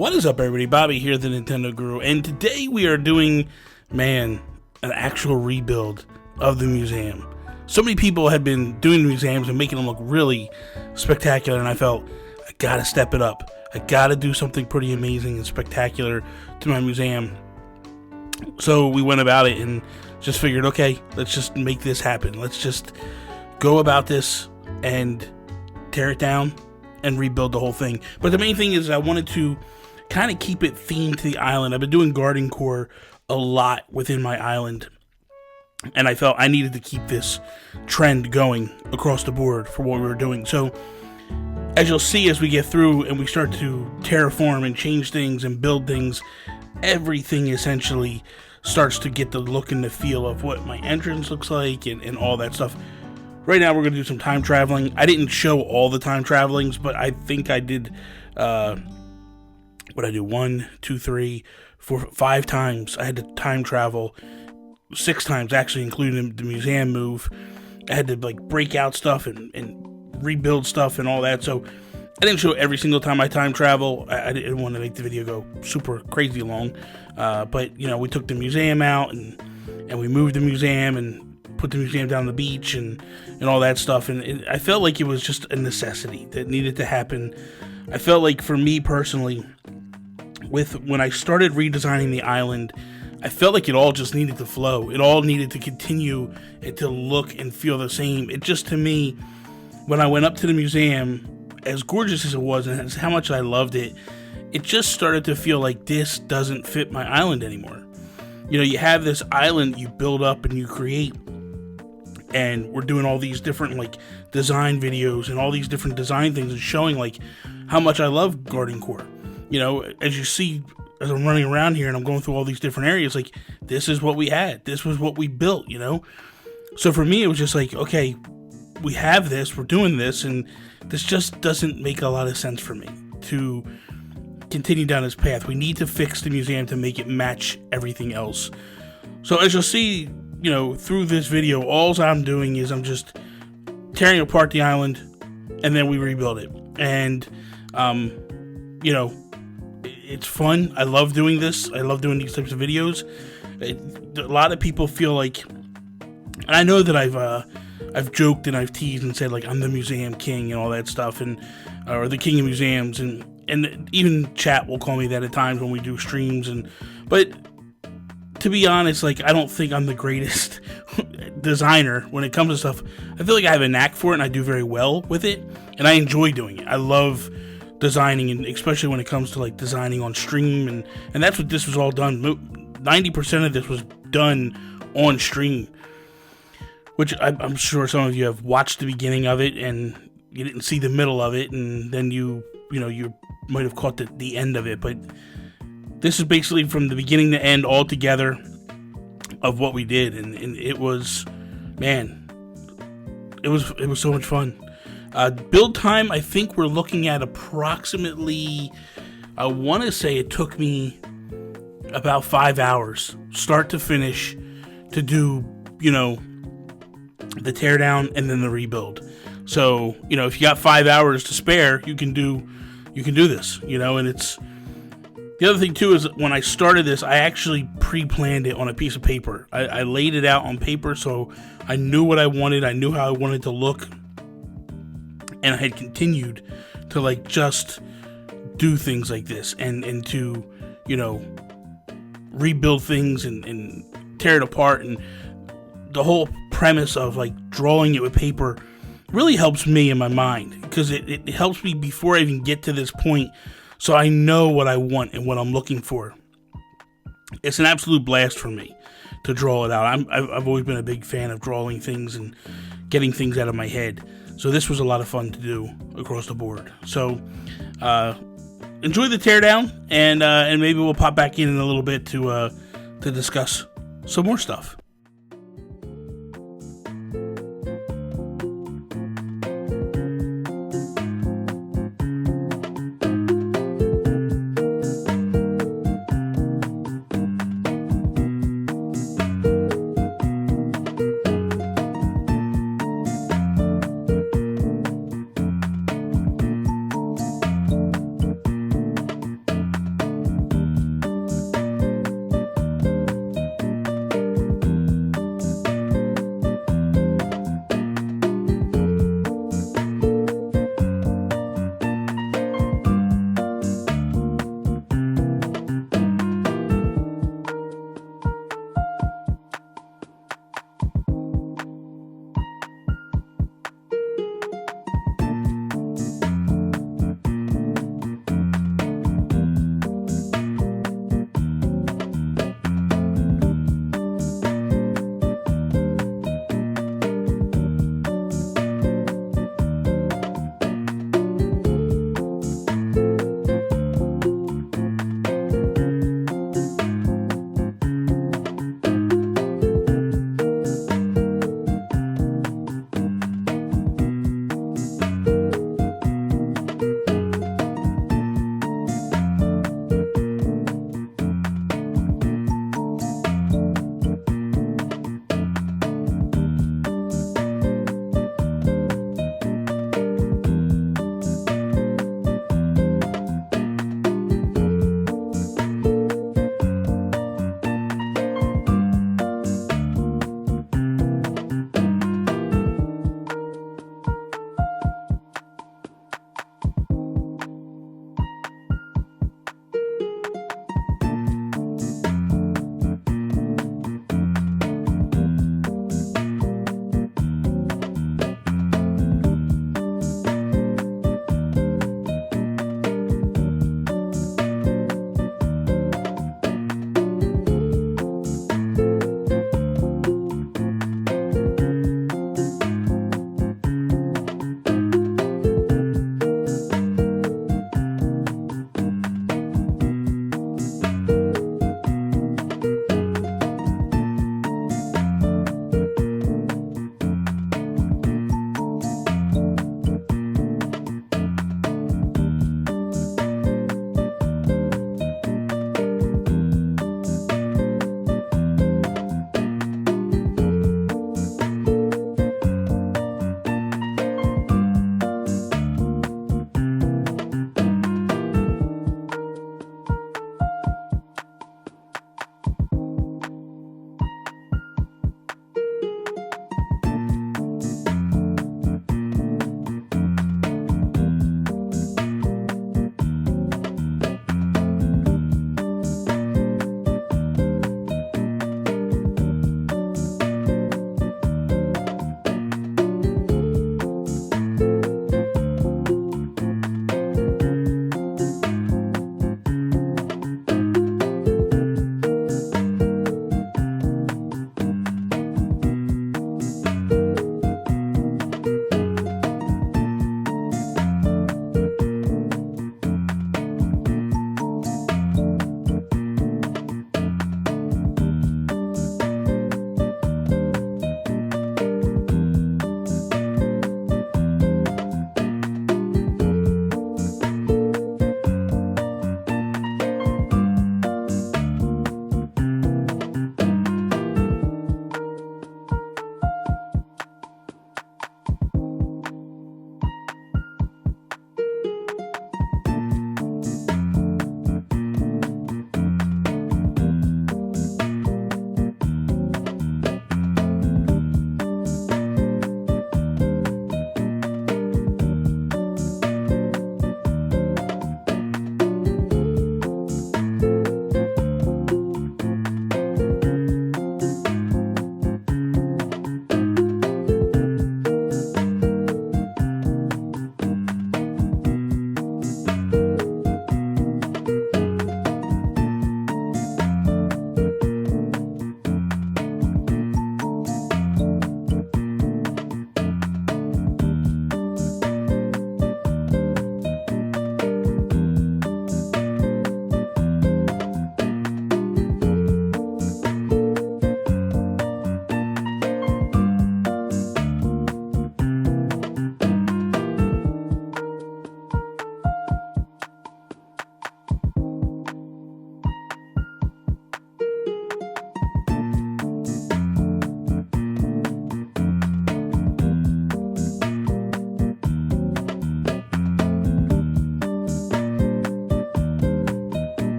What is up, everybody? Bobby here, the Nintendo Guru, and today we are doing, an actual rebuild of the museum. So many people had been doing museums and making them look really spectacular, and I felt, I gotta step it up. I gotta do something pretty amazing and spectacular to my museum. So we went about it and just figured, okay, let's just make this happen. Let's just go about this and tear it down and rebuild the whole thing. But the main thing is I wanted to kind of keep it themed to the island. I've been doing GardenCore a lot within my island, and I felt I needed to keep this trend going across the board for what we were doing. So as you'll see as we get through and we start to terraform and change things and build things, everything essentially starts to get the look and the feel of what my entrance looks like and all that stuff. Right now we're going to do some time traveling. I didn't show all the time travelings, but I think I did, what I do, 1, 2, 3, 4, 5 times. I had to time travel 6 times, actually, including the museum move. I had to break out stuff and rebuild stuff and all that. So I didn't show every single time I time travel. I didn't want to make the video go super crazy long. But, we took the museum out and we moved the museum and put the museum down the beach and all that stuff, and I felt like it was just a necessity that needed to happen. I felt like, for me personally, when I started redesigning the island, I felt like it all just needed to flow. It all needed to continue and to look and feel the same. It just, to me, when I went up to the museum, as gorgeous as it was and as how much I loved it, it just started to feel like this doesn't fit my island anymore. You have this island you build up and you create, and we're doing all these different design videos and all these different design things and showing how much I love GardenCore. As you see, as I'm running around here and I'm going through all these different areas, this is what we had. This was what we built, So for me, it was just okay, we have this, we're doing this, and this just doesn't make a lot of sense for me to continue down this path. We need to fix the museum to make it match everything else. So as you'll see, through this video, all I'm doing is I'm just tearing apart the island, and then we rebuild it. And, it's fun. I love doing this. I love doing these types of videos. A lot of people feel and I know that I've joked and I've teased and said I'm the museum king and all that stuff, and or the king of museums, and even chat will call me that at times when we do streams. But to be honest, I don't think I'm the greatest designer when it comes to stuff. I feel like I have a knack for it and I do very well with it, and I enjoy doing it. I love designing, and especially when it comes to designing on stream, and that's what this was all done. 90% of this was done on stream, which I'm sure some of you have watched the beginning of it and you didn't see the middle of it, and then you might have caught the end of it. But this is basically from the beginning to end all together of what we did, and it was, it was so much fun. Build time, I think we're looking at approximately, I want to say it took me about 5 hours, start to finish, to do, the teardown and then the rebuild. So, if you got 5 hours to spare, you can do this, and it's, the other thing too is when I started this, I actually pre-planned it on a piece of paper. I laid it out on paper, so I knew what I wanted. I knew how I wanted to look, and I had continued to just do things like this and to rebuild things and tear it apart. And the whole premise of drawing it with paper really helps me in my mind, because it helps me before I even get to this point. So I know what I want and what I'm looking for. It's an absolute blast for me to draw it out. I've always been a big fan of drawing things and getting things out of my head. So this was a lot of fun to do across the board. So enjoy the teardown, and maybe we'll pop back in a little bit to discuss some more stuff.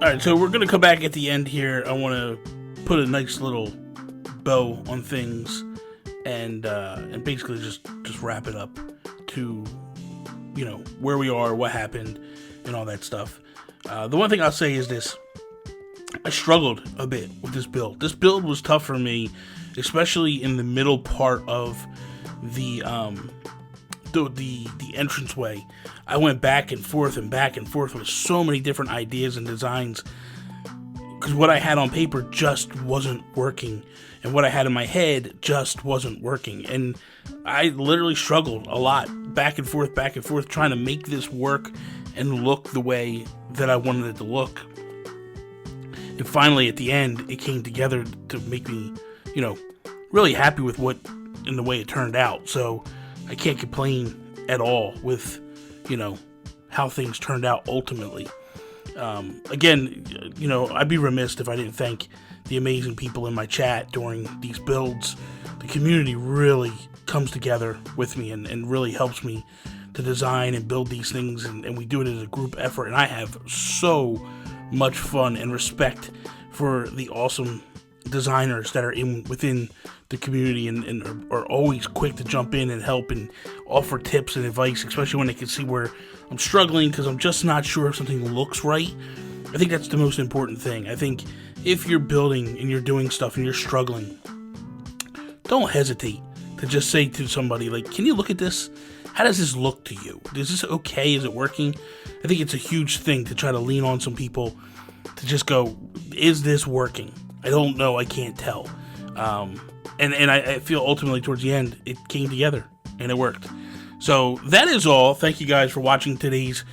Alright, so we're going to come back at the end here. I want to put a nice little bow on things and basically just wrap it up to, you know, where we are, what happened, and all that stuff. The one thing I'll say is this. I struggled a bit with this build. This build was tough for me, especially in the middle part of the entranceway. I went back and forth with so many different ideas and designs because what I had on paper just wasn't working, and what I had in my head just wasn't working, and I literally struggled a lot, back and forth, trying to make this work and look the way that I wanted it to look. And finally, at the end, it came together to make me, you know, really happy with the way it turned out. So I can't complain at all with, you know, how things turned out ultimately. Again, you know, I'd be remiss if I didn't thank the amazing people in my chat during these builds. The community really comes together with me and really helps me to design and build these things, and we do it as a group effort, and I have so much fun and respect for the awesome designers that are within the community and are always quick to jump in and help and offer tips and advice, especially when they can see where I'm struggling because I'm just not sure if something looks right. I think that's the most important thing. I think if you're building and you're doing stuff and you're struggling, don't hesitate to just say to somebody, like, can you look at this? How does this look to you? Is this okay? Is it working? I think it's a huge thing to try to lean on some people to just go, is this working? I don't know. I can't tell. And I feel ultimately towards the end, it came together and it worked. So that is all. Thank you guys for watching today's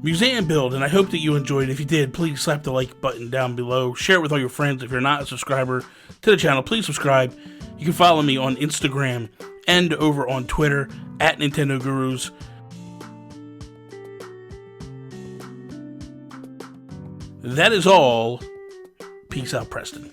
museum build, and I hope that you enjoyed. If you did, please slap the like button down below. Share it with all your friends. If you're not a subscriber to the channel, please subscribe. You can follow me on Instagram and over on Twitter at Nintendo Gurus. That is all. Peace out, Preston.